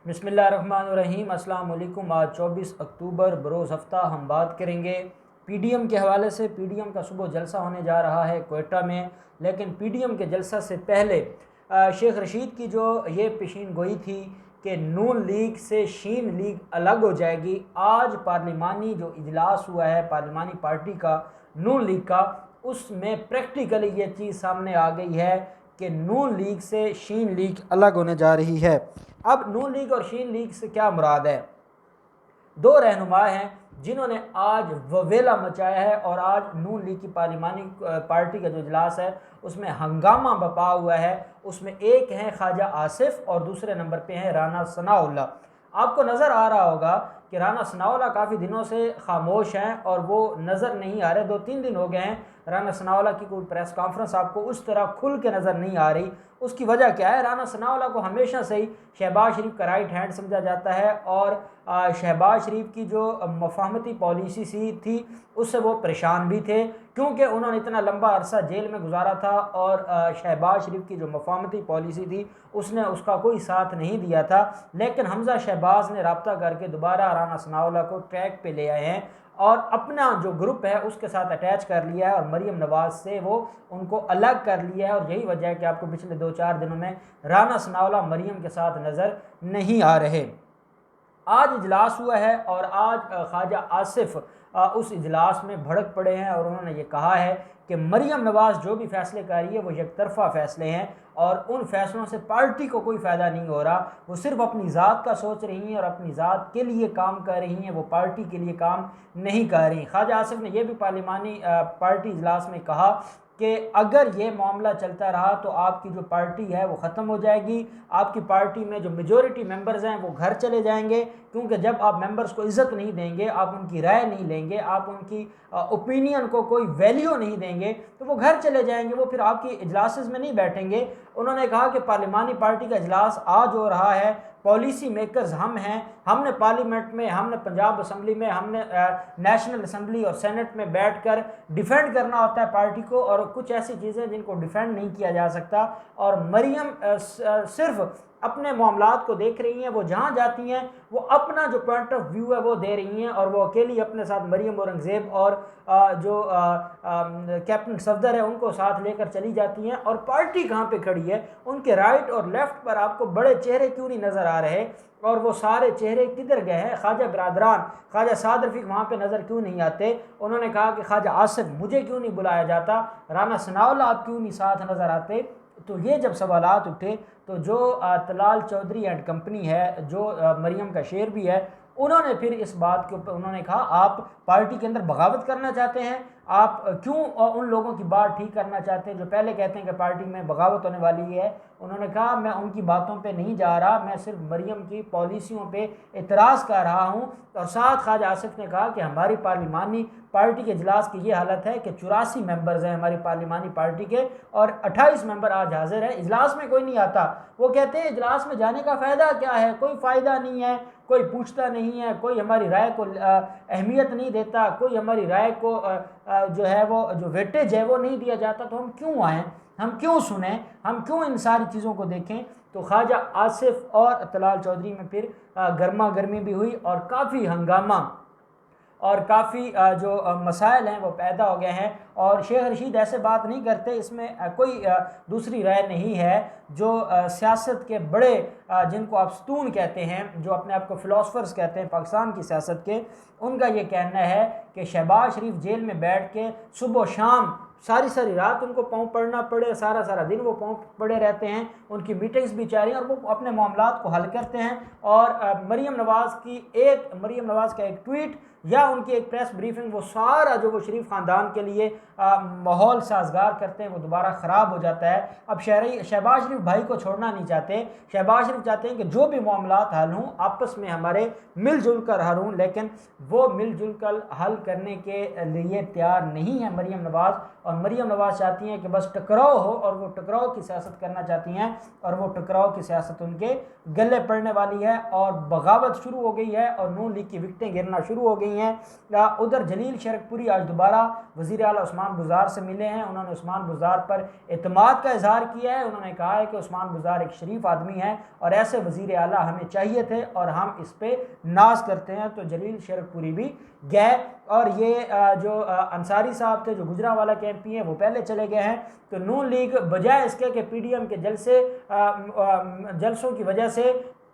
बिस्मिल्लाहिर्रहमानिर्रहीम। अस्सलाम वालेकुम। आज 24 अक्टूबर बरोज़ हफ्ता हम बात करेंगे पीडीएम के हवाले से। पीडीएम का सुबह जलसा होने जा रहा है कोयटा में, लेकिन पीडीएम के जलसा से पहले शेख रशीद की जो ये पेशीन गोई थी कि नून लीग से शीन लीग अलग हो जाएगी, आज पार्लिमानी जो इजलास हुआ है पार्लिमानी पार्टी का नून लीग का, उसमें प्रैक्टिकली ये चीज़ सामने आ गई है कि नून लीग से शीन लीग अलग होने जा रही है। अब नून लीग और शीन लीग से क्या मुराद है? दो रहनुमा हैं जिन्होंने आज ववेला मचाया है और आज नून लीग की पार्लिमानी पार्टी का जो इजलास है उसमें हंगामा बपा हुआ है। उसमें एक हैं ख्वाजा आसिफ और दूसरे नंबर पे हैं राना सनाउल्लाह। आपको नज़र आ रहा होगा कि राना सनाउल्लाह काफ़ी दिनों से खामोश हैं और वो नज़र नहीं आ रहे। 2-3 दिन हो गए हैं राना सनाउल्लाह की कोई प्रेस कॉन्फ्रेंस आपको उस तरह खुल के नज़र नहीं आ रही। उसकी वजह क्या है? राना सनाउल्लाह को हमेशा से ही शहबाज शरीफ का राइट हैंड समझा जाता है और शहबाज शरीफ की जो मफाहमती पॉलिसी सी थी उससे वो परेशान भी थे, क्योंकि उन्होंने इतना लंबा अरसा जेल में गुजारा था और शहबाज शरीफ की जो मफाहमती पॉलिसी थी उसने उसका कोई साथ नहीं दिया था। लेकिन हमजा शहबाज ने रब्ता करके दोबारा राना सनाउल्लाह को ट्रैक पे ले आए हैं और अपना जो ग्रुप है उसके साथ अटैच कर लिया है और मरीम नवाज से वो उनको अलग कर लिया है। और यही वजह है कि आपको पिछले 2-4 दिनों में राना सनाउल्लाह मरीम के साथ नज़र नहीं आ रहे। आज इजलास हुआ है और आज ख्वाजा आसिफ उस इजलास में भड़क पड़े हैं और उन्होंने ये कहा है कि मरीम नवाज़ जो भी फैसले कर रही है वो एकतरफा फैसले हैं और उन फैसलों से पार्टी को कोई फ़ायदा नहीं हो रहा। वो सिर्फ अपनी ज़ात का सोच रही हैं और अपनी ज़ात के लिए काम कर रही हैं, वो पार्टी के लिए काम नहीं कर रही। ख्वाजा आसिफ ने यह भी पार्लिमानी पार्टी इजलास में कहा कि अगर ये मामला चलता रहा तो आपकी जो पार्टी है वो ख़त्म हो जाएगी, आपकी पार्टी में जो मेजॉरिटी मेंबर्स हैं वो घर चले जाएंगे, क्योंकि जब आप मेंबर्स को इज़्ज़त नहीं देंगे, आप उनकी राय नहीं लेंगे, आप उनकी ओपिनियन को कोई वैल्यू नहीं देंगे तो वो घर चले जाएंगे, वो फिर आपकी इजलासेस में नहीं बैठेंगे। उन्होंने कहा कि पार्लिमानी पार्टी का इजलास आज हो रहा है, पॉलिसी मेकर्स हम हैं, हमने पार्लियामेंट में, हमने पंजाब असम्बली में, हमने नेशनल असम्बली और सेनेट में बैठकर डिफेंड करना होता है पार्टी को, और कुछ ऐसी चीज़ें जिनको डिफेंड नहीं किया जा सकता। और मरीम सिर्फ अपने मामलात को देख रही हैं, वो जहाँ जाती हैं वो अपना जो पॉइंट ऑफ व्यू है वो दे रही हैं और वो अकेली अपने साथ मरीम औरंगज़ेब और जो कैप्टन सफदर है उनको साथ लेकर चली जाती हैं। और पार्टी कहाँ पे खड़ी है? उनके राइट और लेफ्ट पर आपको बड़े चेहरे क्यों नहीं नज़र आ रहे और वो सारे चेहरे किधर गए हैं? ख्वाजा बरादरान, ख्वाजा साद रफ़ीक वहाँ पे नज़र क्यों नहीं आते? उन्होंने कहा कि ख्वाजा आसिफ मुझे क्यों नहीं बुलाया जाता, राना सनाउल्लाह आप क्यों नहीं साथ नज़र आते? तो ये जब सवालात उठे तो जो तलाल चौधरी एंड कंपनी है जो मरीम का शेर भी है, उन्होंने फिर इस बात के ऊपर उन्होंने कहा आप पार्टी के अंदर बगावत करना चाहते हैं, आप क्यों उन लोगों की बात ठीक करना चाहते हैं जो पहले कहते हैं कि पार्टी में बगावत होने वाली है। उन्होंने कहा मैं उनकी बातों पे नहीं जा रहा, मैं सिर्फ मरीम की पॉलिसियों पे इतराज़ कर रहा हूँ। और साथ ख्वाजा आसिफ ने कहा कि हमारी पार्लिमानी पार्टी के इजलास की ये हालत है कि 84 मेंबर्स हैं हमारी पार्लिमानी पार्टी के और 28 मेंबर आज हाजिर हैं, इजलास में कोई नहीं आता। वो कहते हैं इजलास में जाने का फ़ायदा क्या है? कोई फ़ायदा नहीं है, कोई पूछता नहीं है, कोई हमारी राय को अहमियत नहीं देता, कोई हमारी राय को जो है वो जो वेटेज है वो नहीं दिया जाता, तो हम क्यों आएँ, हम क्यों सुने, हम क्यों इन सारी चीज़ों को देखें? तो ख्वाजा आसिफ और तलाल चौधरी में फिर गर्मा गर्मी भी हुई और काफ़ी हंगामा और काफ़ी जो मसाइल हैं वो पैदा हो गए हैं। और शेख रशीद ऐसे बात नहीं करते, इसमें कोई दूसरी राय नहीं है। जो सियासत के बड़े जिनको आप स्तून कहते हैं, जो अपने आप को फ़िलासफ़र्स कहते हैं पाकिस्तान की सियासत के, उनका ये कहना है कि शहबाज शरीफ जेल में बैठ के सुबह शाम सारी सारी रात उनको पाँव पड़ना पड़े, सारा सारा दिन वो पाँव पड़े रहते हैं, उनकी मीटिंग्स भी जारी हैं और वो अपने मामलात को हल करते हैं। और मरीम नवाज़ का एक ट्वीट या उनकी एक प्रेस ब्रीफिंग, वो सारा जो वो शरीफ ख़ानदान के लिए माहौल साजगार करते हैं वो दोबारा ख़राब हो जाता है। अब शहबाज शरीफ भाई को छोड़ना नहीं चाहते, शहबाज शरीफ चाहते हैं कि जो भी मामलात हल हों आपस में हमारे मिलजुल कर हल हों, लेकिन वो मिलजुल कर हल करने के लिए तैयार नहीं है मरीम नवाज़। और मरीम नवाज़ चाहती हैं कि बस टकराव हो और वो टकराव की सियासत करना चाहती हैं और वो टकराव की सियासत उनके गले पड़ने वाली है और बगावत शुरू हो गई है और नून लीग की विकटें गिरना शुरू हो गई हैं। हैं। उधर जलील शरकपुरी आज दोबारा वज़ीर आला उस्मान बुज़ार से मिले हैं। उन्होंने उस्मान बुज़ार पर एतमाद का इजहार किया है। उन्होंने कहा है कि उस्मान बुज़ार एक शरीफ आदमी है और ऐसे वज़ीर आला हमें चाहिए थे और हम इस पर नाज करते हैं। तो जलील शरकपुरी भी गए और ये जो अंसारी साहब थे जो गुजरांवाला के एमपी हैं वो पहले चले गए हैं। तो नून लीग बजाय इसके कि पीडीएम के जलसों की वजह से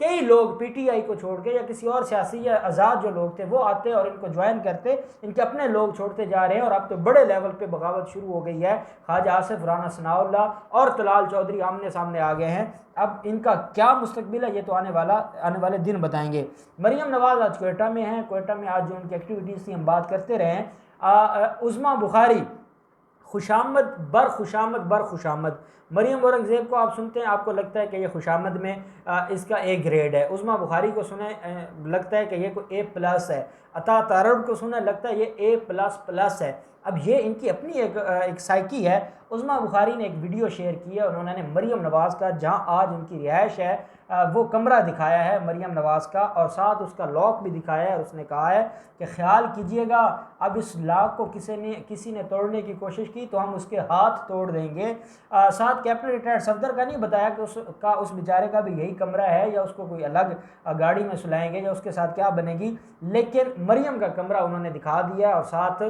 कई लोग पीटीआई को छोड़ के या किसी और सियासी या आज़ाद जो लोग थे वो आते और इनको ज्वाइन करते, इनके अपने लोग छोड़ते जा रहे हैं और अब तो बड़े लेवल पे बगावत शुरू हो गई है। ख्वाजा आसिफ, राना सनाउल्लाह और तलाल चौधरी आमने सामने आ गए हैं। अब इनका क्या मुस्तकबिल है ये तो आने वाले दिन बताएंगे। मरियम नवाज़ आज कोयटा में हैं। कोयटा में आज जो उनकी एक्टिविटीज़ थी हम बात करते रहे हैं। उज़मा बुखारी खुशामद बर खुशामद। मरियम औरंगज़ेब को आप सुनते हैं, आपको लगता है कि ये खुशामद में इसका ए ग्रेड है। उज़मा बुखारी को सुने लगता है कि ये कोई A+ है। अता तारड़ को सुने लगता है ये A++ है। अब ये इनकी अपनी एक साइकी है। उज़मा बुखारी ने एक वीडियो शेयर की है। उन्होंने मरियम नवाज़ का जहाँ आज उनकी रिहाइश है वो कमरा दिखाया है मरियम नवाज़ का और साथ उसका लॉक भी दिखाया है। उसने कहा है कि ख्याल कीजिएगा अब इस लॉक को किसी ने तोड़ने की कोशिश की तो हम उसके हाथ तोड़ देंगे। साथ कैप्टन रिटायर्ड सफदर का नहीं बताया कि उस बेचारे का भी यही कमरा है या उसको कोई अलग गाड़ी में सुलाएंगे या उसके साथ क्या बनेगी, लेकिन मरियम का कमरा उन्होंने दिखा दिया और साथ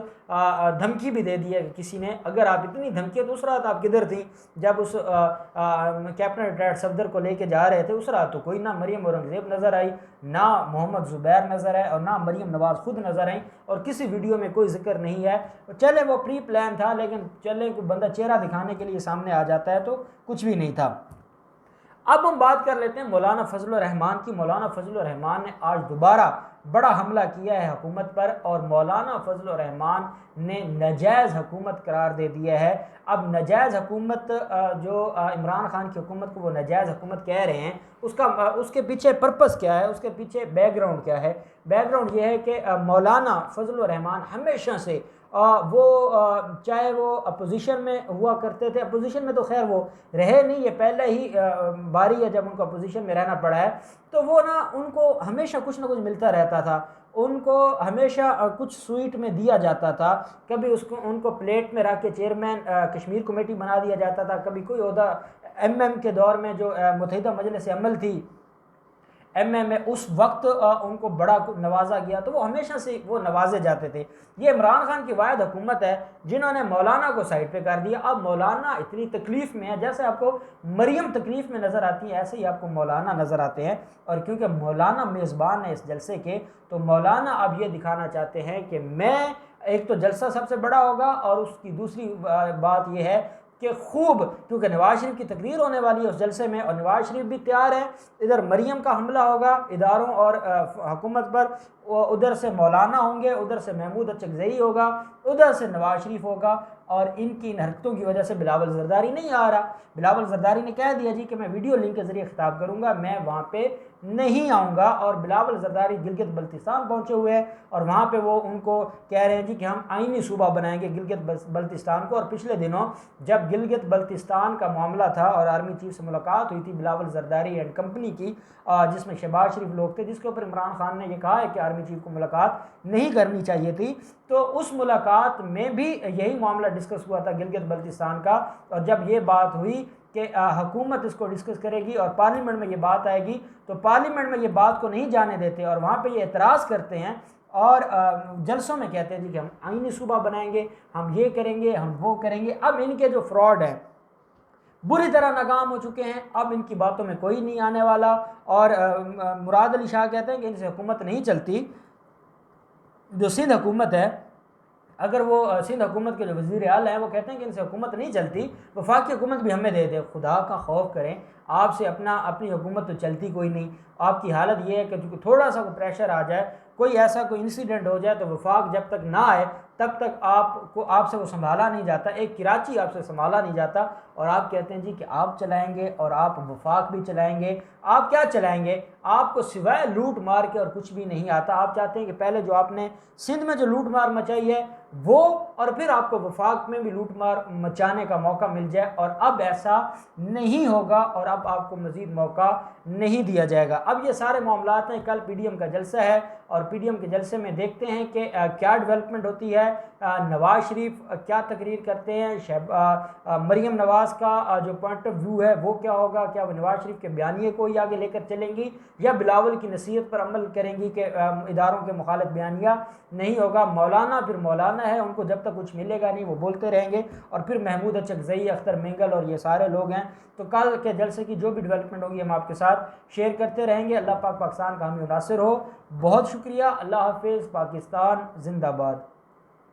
धमकी भी दे दी है कि किसी ने, अगर आप इतनी धमकी तो उस रात आप किधर थी जब उस कैप्टन रिटायर्ड सफदर को लेके जा रहे थे? उस रात तो कोई ना मरियम औरंगज़ेब नज़र आई, ना मोहम्मद ज़ुबैर नज़र आए और ना मरियम नवाज़ खुद नज़र आई और किसी वीडियो में कोई जिक्र नहीं है। चले वो प्री प्लान था, लेकिन चले कोई बंदा चेहरा दिखाने के लिए सामने आ जाता है तो कुछ भी नहीं था। अब हम बात कर लेते हैं मौलाना फजलुर रहमान की। मौलाना फजलुर रहमान ने आज दोबारा बड़ा हमला किया है हुकूमत पर और मौलाना फजलुर रहमान ने नाजायज़ हुकूमत करार दे दिया है। अब नाजायज़ हुकूमत जो इमरान खान की हुकूमत को वो नाजायज़ हुकूमत कह रहे हैं, उसके पीछे पर्पस क्या है, उसके पीछे बैकग्राउंड क्या है? बैकग्राउंड ये है कि मौलाना फजलुर रहमान हमेशा से चाहे वो अपोजिशन में हुआ करते थे, अपोजिशन में तो खैर वो रहे नहीं, ये पहले ही बारी है जब उनको अपोजिशन में रहना पड़ा है, तो वो ना उनको हमेशा कुछ ना कुछ मिलता रहता था। उनको हमेशा कुछ स्वीट में दिया जाता था, कभी उनको प्लेट में रख के चेयरमैन कश्मीर कमेटी बना दिया जाता था, कभी कोई ओहदा MM के दौर में जो मुत्तहिदा मजलिस अमल थी MM में उस वक्त उनको बड़ा नवाजा गया, तो वो हमेशा से वो नवाजे जाते थे। ये इमरान खान की वाहिद हुकूमत है जिन्होंने मौलाना को साइड पे कर दिया। अब मौलाना इतनी तकलीफ़ में है, जैसे आपको मरियम तकलीफ़ में नज़र आती है ऐसे ही आपको मौलाना नज़र आते हैं। और क्योंकि मौलाना मेज़बान है इस जलसे के, तो मौलाना अब ये दिखाना चाहते हैं कि मैं, एक तो जलसा सबसे बड़ा होगा और उसकी दूसरी बात यह है कि खूब, क्योंकि नवाज शरीफ की तकरीर होने वाली है उस जलसे में और नवाज शरीफ भी तैयार है। इधर मरियम का हमला होगा इदारों और हुकूमत पर, उधर से मौलाना होंगे, उधर से महमूद अचकज़ई होगा, उधर से नवाज शरीफ होगा और इनकी इन हरकतों की वजह से बिलावल ज़रदारी नहीं आ रहा। बिलावल ज़रदारी ने कह दिया जी कि मैं वीडियो लिंक के ज़रिए खिताब करूँगा, मैं वहाँ पे नहीं आऊँगा। और बिलावल ज़रदारी गिलगित बल्तिस्तान पहुँचे हुए हैं और वहाँ पे वो उनको कह रहे हैं जी कि हम आइनी सूबा बनाएंगे गिलगित बल्तिस्तान को। और पिछले दिनों जब गिलगित बल्तिस्तान का मामला था और आर्मी चीफ से मुलाकात हुई थी बिलावल ज़रदारी एंड कंपनी की, जिसमें शहबाज शरीफ लोग थे, जिसके ऊपर इमरान खान ने यह कहा है कि आर्मी चीफ को मुलाकात नहीं करनी चाहिए थी, तो उस मुलाकात में भी यही मामला डिस्कस हुआ था गिलगित बल्तिस्तान का। और जब ये बात हुई कि हुकूमत इसको डिस्कस करेगी और पार्लियामेंट में ये बात आएगी, तो पार्लियामेंट में ये बात को नहीं जाने देते और वहाँ पे ये एतराज़ करते हैं और जलसों में कहते हैं जी कि हम आइनी सूबा बनाएंगे, हम ये करेंगे, हम वो करेंगे। अब इनके जो फ्रॉड है बुरी तरह नाकाम हो चुके हैं, अब इनकी बातों में कोई नहीं आने वाला। और मुराद अली शाह कहते हैं कि इनसे हुकूमत नहीं चलती। जो सिंध हुकूमत है, अगर वो सिंध हुकूमत के जो वज़ीर आला हैं वो कहते हैं कि इनसे हुकूमत नहीं चलती, वफाकी हुकूमत भी हमें दे दे। खुदा का खौफ करें, आपसे अपनी हुकूमत तो चलती कोई नहीं। आपकी हालत ये है कि थोड़ा सा प्रेशर आ जाए, कोई ऐसा कोई इंसिडेंट हो जाए, तो वफाक जब तक ना आए तब तक आपसे वो संभाला नहीं जाता। एक कराची आपसे संभाला नहीं जाता और आप कहते हैं जी कि आप चलाएंगे और आप वफाक भी चलाएंगे। आप क्या चलाएंगे? आपको सिवाय लूट मार के और कुछ भी नहीं आता। आप चाहते हैं कि पहले जो आपने सिंध में जो लूट मार मचाई है वो, और फिर आपको वफाक में भी लूट मार मचाने का मौका मिल जाए। और अब ऐसा नहीं होगा और अब आपको मज़ीद मौका नहीं दिया जाएगा। अब ये सारे मामलात हैं, कल पीडीएम का जलसा है और पीडीएम के जलसे में देखते हैं कि क्या डेवलपमेंट होती है, नवाज शरीफ क्या तकरीर करते हैं, मरीम नवाज़ का जो पॉइंट ऑफ व्यू है वो क्या होगा, क्या वो नवाज शरीफ के बयानिए को ही आगे लेकर चलेंगी या बिलावल की नसीहत पर अमल करेंगी कि इदारों के मुखालिफ बयानिया नहीं होगा। मौलाना फिर मौलाना है, उनको जब तक कुछ मिलेगा नहीं वो बोलते रहेंगे। और फिर महमूद अचकज़ई, अख्तर मिंगल और ये सारे लोग हैं। तो कल के जलसे की जो भी डेवलपमेंट होगी हम आपके साथ शेयर करते रहेंगे। अल्लाह पाक पाकिस्तान का हामी नासिर हो। बहुत शुक्रिया। अल्लाह हाफिज़। पाकिस्तान जिंदाबाद।